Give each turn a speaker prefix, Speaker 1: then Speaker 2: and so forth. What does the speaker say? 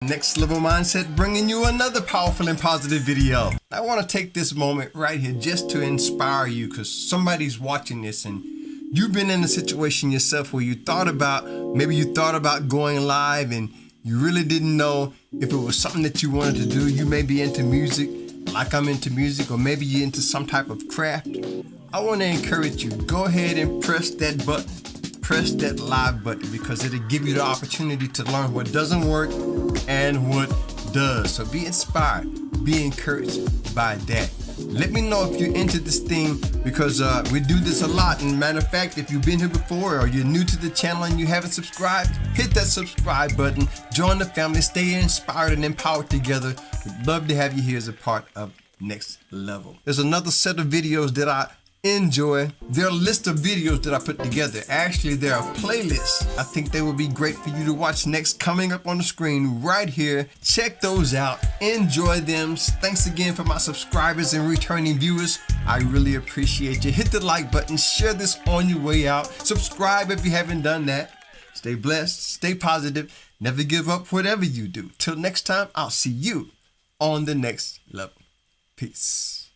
Speaker 1: Next Level Mindset, bringing you another powerful and positive video. I want to take this moment right here just to inspire you, because somebody's watching this and you've been in a situation yourself where you thought about going live and you really didn't know if it was something that you wanted to do. You may be into music like I'm into music, or maybe you're into some type of craft. I want to encourage you, go ahead and press that button. Press that live button, because it'll give you the opportunity to learn what doesn't work and what does. So be inspired, be encouraged by that. Let me know if you're into this thing, because we do this a lot. And matter of fact, if you've been here before or you're new to the channel and you haven't subscribed, hit that subscribe button, join the family, stay inspired and empowered together. We'd love to have you here as a part of Next Level. There's another set of videos that I enjoy. There are a list of videos that I put together. Actually, there are playlists. I think they will be great for you to watch next, coming up on the screen right here. Check those out. Enjoy them. Thanks again for my subscribers and returning viewers. I really appreciate you. Hit the like button. Share this on your way out. Subscribe if you haven't done that. Stay blessed. Stay positive. Never give up whatever you do. Till next time, I'll see you on the next level. Peace.